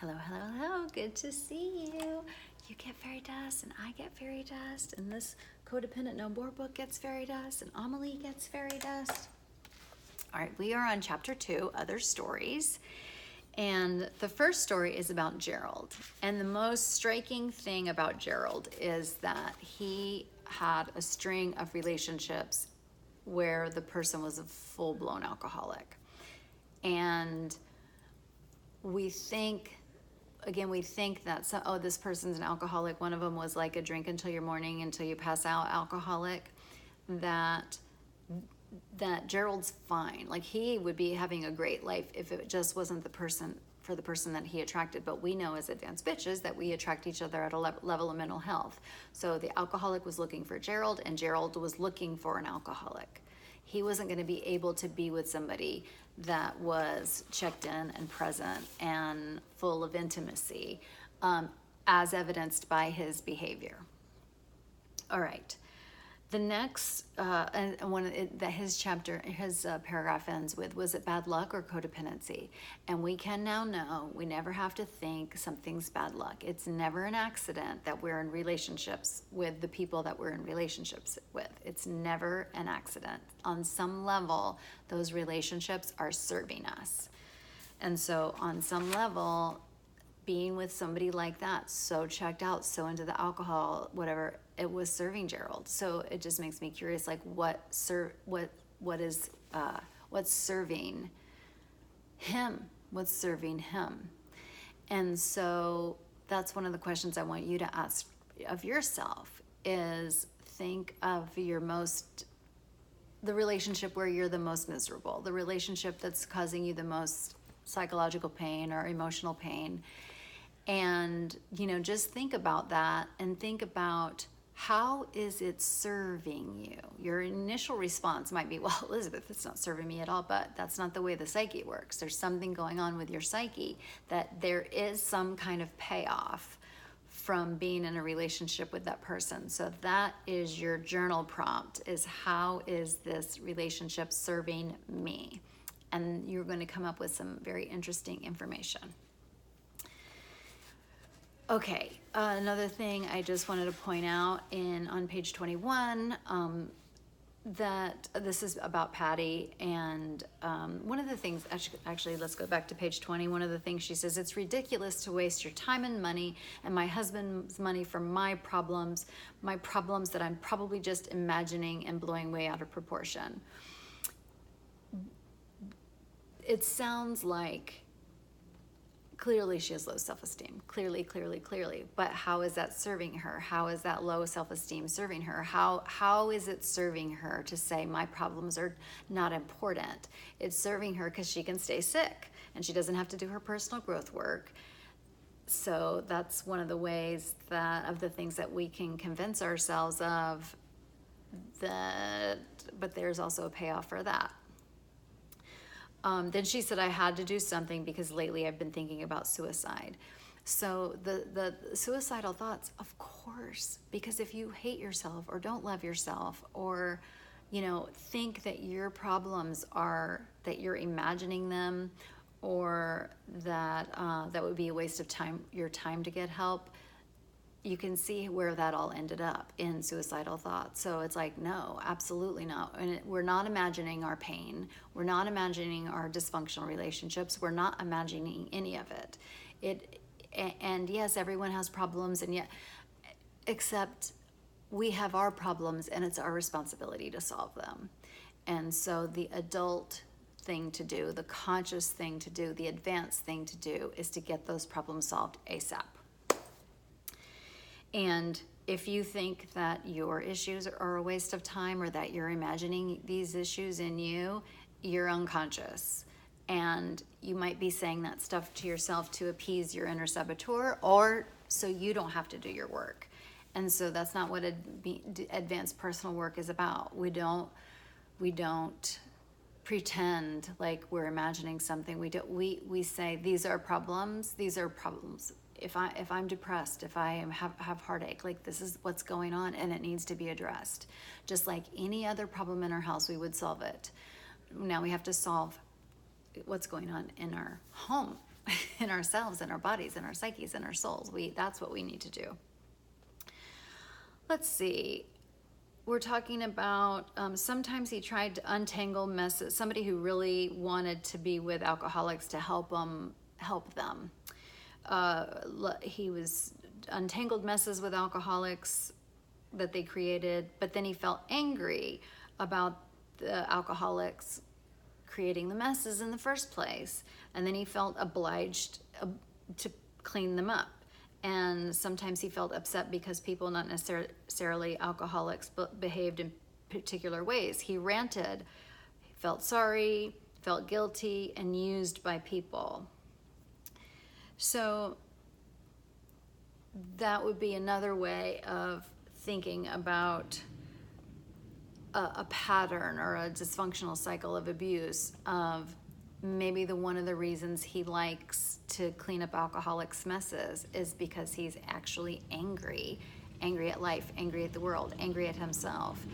Hello, hello, hello. Good to see you. You get fairy dust, and I get fairy dust, and this Codependent No More book gets fairy dust, and Amelie gets fairy dust. All right, we are on chapter 2, Other Stories. And the first story is about Gerald. And the most striking thing about Gerald is that he had a string of relationships where the person was a full-blown alcoholic. And we think that, this person's an alcoholic. One of them was like a drink until your morning, until you pass out alcoholic. That Gerald's fine. Like, he would be having a great life if it just wasn't the person that he attracted. But we know as advanced bitches that we attract each other at a level of mental health. So the alcoholic was looking for Gerald, and Gerald was looking for an alcoholic. He wasn't going to be able to be with somebody that was checked in and present and full of intimacy, as evidenced by his behavior. All right. The next, his paragraph ends with, was it bad luck or codependency? And we can now know, we never have to think something's bad luck. It's never an accident that we're in relationships with the people that we're in relationships with. It's never an accident. On some level, those relationships are serving us. And so on some level, being with somebody like that, so checked out, so into the alcohol, whatever, it was serving Gerald. So it just makes me curious, like what's serving him? What's serving him? And so that's one of the questions I want you to ask of yourself, is think of the relationship where you're the most miserable, the relationship that's causing you the most psychological pain or emotional pain. And, just think about that and think about, how is it serving you? Your initial response might be, well, Elizabeth, it's not serving me at all, but that's not the way the psyche works. There's something going on with your psyche, that there is some kind of payoff from being in a relationship with that person. So that is your journal prompt, is how is this relationship serving me? And you're going to come up with some very interesting information. Okay, another thing I just wanted to point out on page 21, that this is about Patty, and one of the things, actually let's go back to page 20. One of the things she says, it's ridiculous to waste your time and money and my husband's money for my problems that I'm probably just imagining and blowing way out of proportion. It sounds like clearly she has low self-esteem. Clearly. But how is that serving her? How is that low self-esteem serving her? How is it serving her to say my problems are not important? It's serving her because she can stay sick and she doesn't have to do her personal growth work. So that's one of the ways of the things that we can convince ourselves of that, but there's also a payoff for that. Then she said, I had to do something because lately I've been thinking about suicide. So the suicidal thoughts, of course, because if you hate yourself or don't love yourself, or, think that your problems are that you're imagining them, or that that would be a waste of your time to get help, you can see where that all ended up, in suicidal thoughts. So it's like, no, absolutely not. And we're not imagining our pain. We're not imagining our dysfunctional relationships. We're not imagining any of it. And yes, everyone has problems, and yet, except we have our problems, and it's our responsibility to solve them. And so the adult thing to do, the conscious thing to do, the advanced thing to do, is to get those problems solved ASAP. And if you think that your issues are a waste of time, or that you're imagining these issues in you, you're unconscious. And you might be saying that stuff to yourself to appease your inner saboteur, or so you don't have to do your work. And so that's not what advanced personal work is about. We don't pretend like we're imagining something. We say, these are problems. If I'm depressed, if I have heartache, like, this is what's going on, and it needs to be addressed. Just like any other problem in our house, we would solve it. Now we have to solve what's going on in our home in ourselves, in our bodies, in our psyches, in our souls. That's what we need to do. Let's see. We're talking about sometimes he tried to untangle messes. Somebody who really wanted to be with alcoholics to help them. He was untangled messes with alcoholics that they created, but then he felt angry about the alcoholics creating the messes in the first place, and then he felt obliged to clean them up. And sometimes he felt upset because people, not necessarily alcoholics, but behaved in particular ways. He ranted, felt sorry, felt guilty, and used by people. So that would be another way of thinking about a pattern or a dysfunctional cycle of abuse, of maybe one of the reasons he likes to clean up alcoholics' messes is because he's actually angry at life, angry at the world, angry at himself.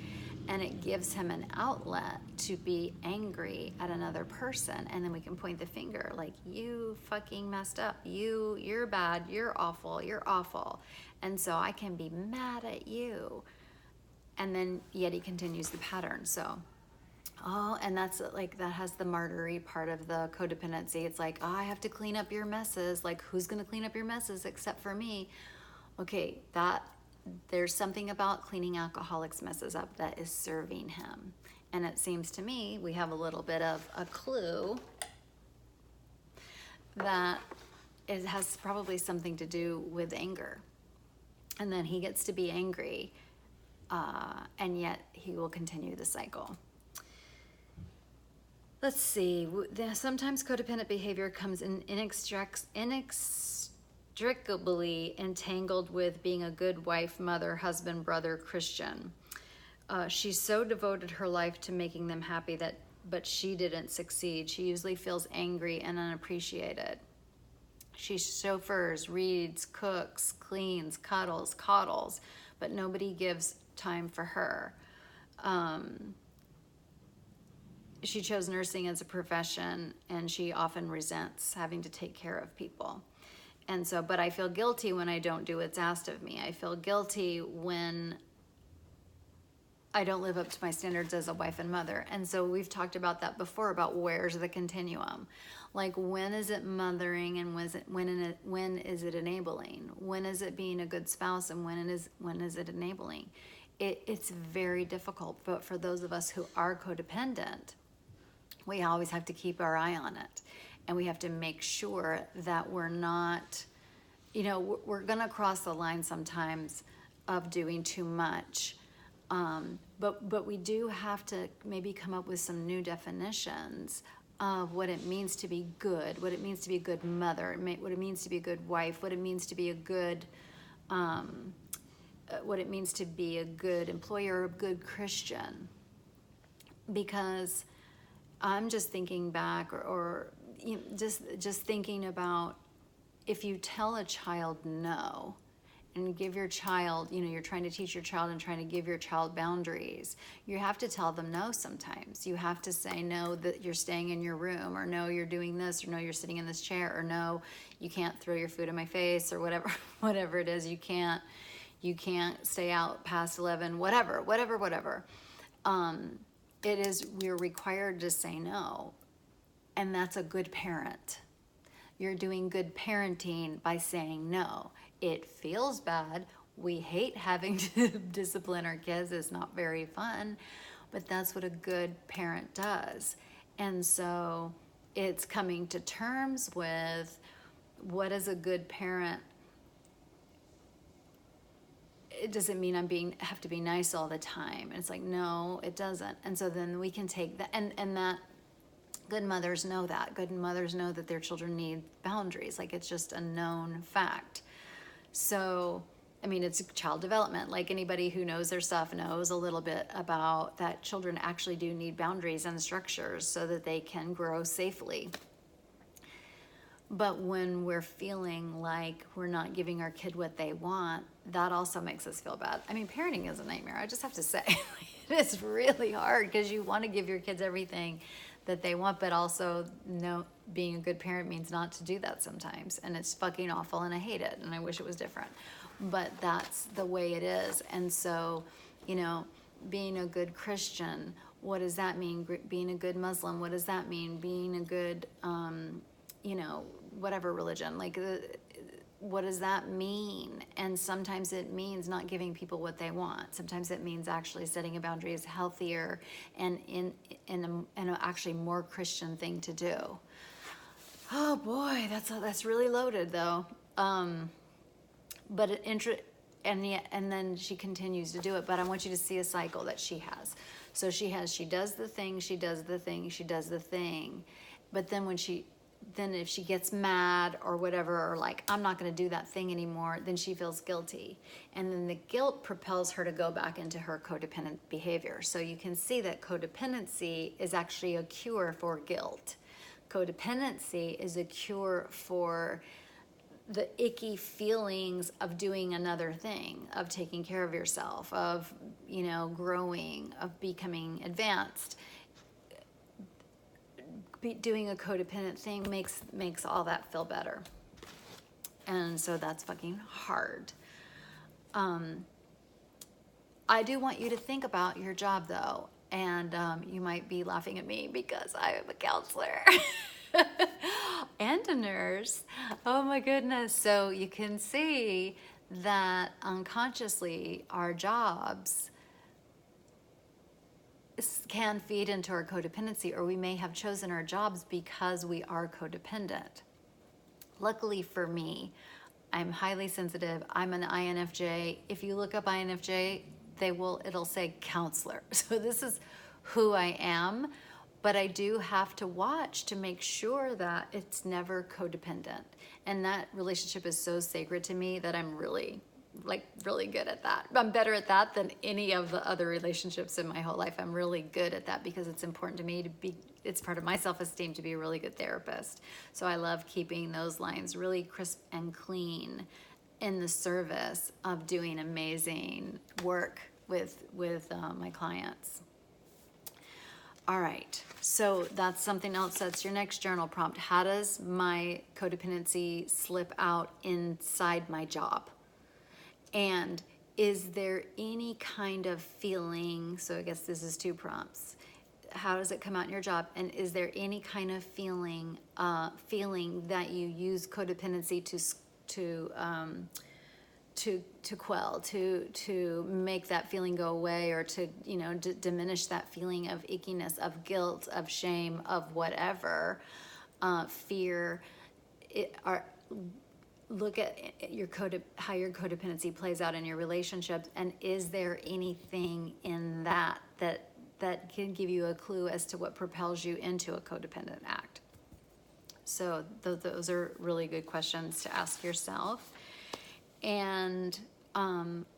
And it gives him an outlet to be angry at another person. And then we can point the finger like, you fucking messed up. You're bad. You're awful. You're awful. And so I can be mad at you. And then yet he continues the pattern. So, and that's like, that has the martyry part of the codependency. It's like, I have to clean up your messes. Like, who's going to clean up your messes except for me? Okay, there's something about cleaning alcoholics' messes up that is serving him. And it seems to me we have a little bit of a clue that it has probably something to do with anger. And then he gets to be angry, and yet he will continue the cycle. Let's see. Sometimes codependent behavior comes inextricably entangled with being a good wife, mother, husband, brother, Christian. She so devoted her life to making them happy but she didn't succeed. She usually feels angry and unappreciated. She chauffeurs, reads, cooks, cleans, coddles, but nobody gives time for her. She chose nursing as a profession, and she often resents having to take care of people. And so, but I feel guilty when I don't do what's asked of me. I feel guilty when I don't live up to my standards as a wife and mother. And so we've talked about that before, about where's the continuum. Like, when is it mothering and when is it enabling? When is it being a good spouse and when is it enabling? It's very difficult, but for those of us who are codependent, we always have to keep our eye on it. And we have to make sure that we're not, we're gonna cross the line sometimes of doing too much. But we do have to maybe come up with some new definitions of what it means to be good, what it means to be a good mother, what it means to be a good wife, what it means to be a good, what it means to be a good employer, a good Christian. Because I'm just thinking back, or just thinking about, if you tell a child no, and give your child, you're trying to teach your child and trying to give your child boundaries, you have to tell them no sometimes. You have to say no, that you're staying in your room, or no, you're doing this, or no, you're sitting in this chair, or no, you can't throw your food in my face, or whatever it is. You can't stay out past 11, whatever. We're required to say no. And that's a good parent. You're doing good parenting by saying no. It feels bad. We hate having to discipline our kids. It's not very fun, but that's what a good parent does. And so it's coming to terms with, what is a good parent? It doesn't mean have to be nice all the time. And it's like, no, it doesn't. And so then we can take that, and that good mothers know that. Good mothers know that their children need boundaries. Like, it's just a known fact. So, it's child development. Like, anybody who knows their stuff knows a little bit about that. Children actually do need boundaries and structures so that they can grow safely. But when we're feeling like we're not giving our kid what they want, that also makes us feel bad. Parenting is a nightmare. I just have to say, it is really hard, because you want to give your kids everything that they want, but also no, being a good parent means not to do that sometimes, and it's fucking awful, and I hate it, and I wish it was different, but that's the way it is. And so, you know, being a good Christian, what does that mean? Being a good Muslim, what does that mean? Being a good, you know, whatever religion, like what does that mean? And sometimes it means not giving people what they want. Sometimes it means actually setting a boundary is healthier and in an actually more Christian thing to do. Oh boy, that's really loaded though. But and then she continues to do it. But I want you to see a cycle that she has. So she does the thing, she does the thing, she does the thing. But then then if she gets mad or whatever, or like, I'm not going to do that thing anymore, then she feels guilty. And then the guilt propels her to go back into her codependent behavior. So you can see that codependency is actually a cure for guilt. Codependency is a cure for the icky feelings of doing another thing, of taking care of yourself, of, you know, growing, of becoming advanced. Doing a codependent thing makes all that feel better. And so that's fucking hard. I do want you to think about your job though. And you might be laughing at me because I am a counselor and a nurse. Oh my goodness. So you can see that unconsciously our jobs can feed into our codependency, or we may have chosen our jobs because we are codependent. Luckily for me, I'm highly sensitive. I'm an INFJ. If you look up INFJ, it'll say counselor. So this is who I am, but I do have to watch to make sure that it's never codependent. And that relationship is so sacred to me that I'm really good at that. I'm better at that than any of the other relationships in my whole life. I'm really good at that because it's important to me it's part of my self-esteem to be a really good therapist. So I love keeping those lines really crisp and clean in the service of doing amazing work with my clients. All right, so that's something else. That's your next journal prompt. How does my codependency slip out inside my job? And is there any kind of feeling, so I guess this is 2 prompts. How does it come out in your job? And is there any kind of feeling that you use codependency to quell, to make that feeling go away, or to, you know, diminish that feeling of ickiness, of guilt, of shame, of whatever, fear? Look at how your codependency plays out in your relationships, and is there anything in that can give you a clue as to what propels you into a codependent act? So those are really good questions to ask yourself, and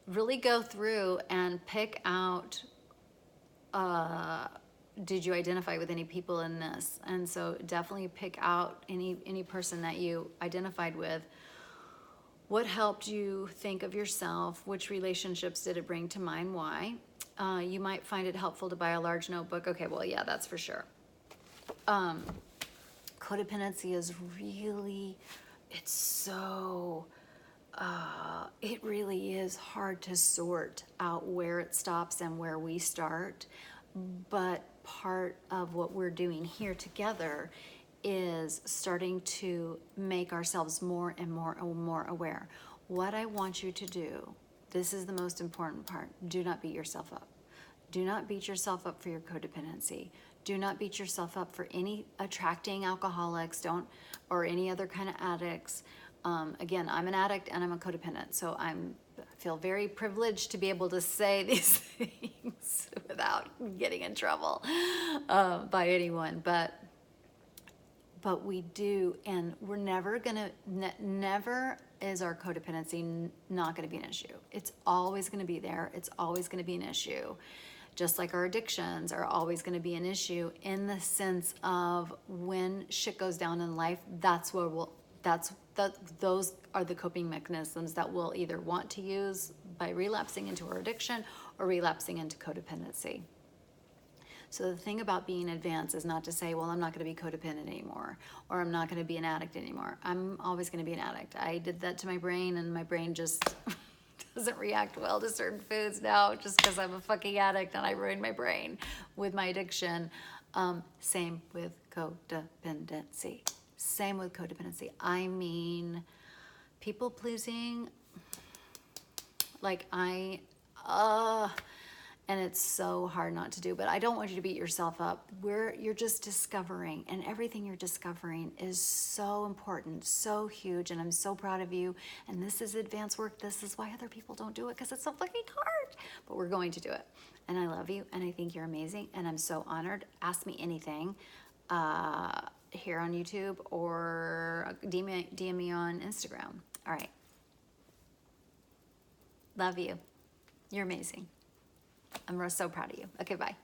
really go through and pick out, did you identify with any people in this? And so definitely pick out any person that you identified with. What helped you think of yourself? Which relationships did it bring to mind? Why? You might find it helpful to buy a large notebook. Okay, well, yeah, that's for sure. Codependency is really, it really is hard to sort out where it stops and where we start. But part of what we're doing here together is starting to make ourselves more and more aware. What I want you to do, this is the most important part, do not beat yourself up. Do not beat yourself up for your codependency. Do not beat yourself up for any attracting alcoholics, or any other kind of addicts. Again, I'm an addict and I'm a codependent, so I feel very privileged to be able to say these things without getting in trouble by anyone. But we do, and we're never is our codependency not gonna be an issue. It's always gonna be there. It's always gonna be an issue. Just like our addictions are always gonna be an issue, in the sense of when shit goes down in life, those are the coping mechanisms that we'll either want to use by relapsing into our addiction or relapsing into codependency. So the thing about being advanced is not to say, well, I'm not going to be codependent anymore, or I'm not going to be an addict anymore. I'm always going to be an addict. I did that to my brain, and my brain just doesn't react well to certain foods now just because I'm a fucking addict and I ruined my brain with my addiction. Same with codependency. Same with codependency. I mean, people pleasing, like and it's so hard not to do, but I don't want you to beat yourself up. You're just discovering, and everything you're discovering is so important, so huge, and I'm so proud of you. And this is advanced work. This is why other people don't do it, because it's so fucking hard. But we're going to do it. And I love you, and I think you're amazing, and I'm so honored. Ask me anything here on YouTube, or DM me on Instagram. All right. Love you. You're amazing. I'm so proud of you. Okay, bye.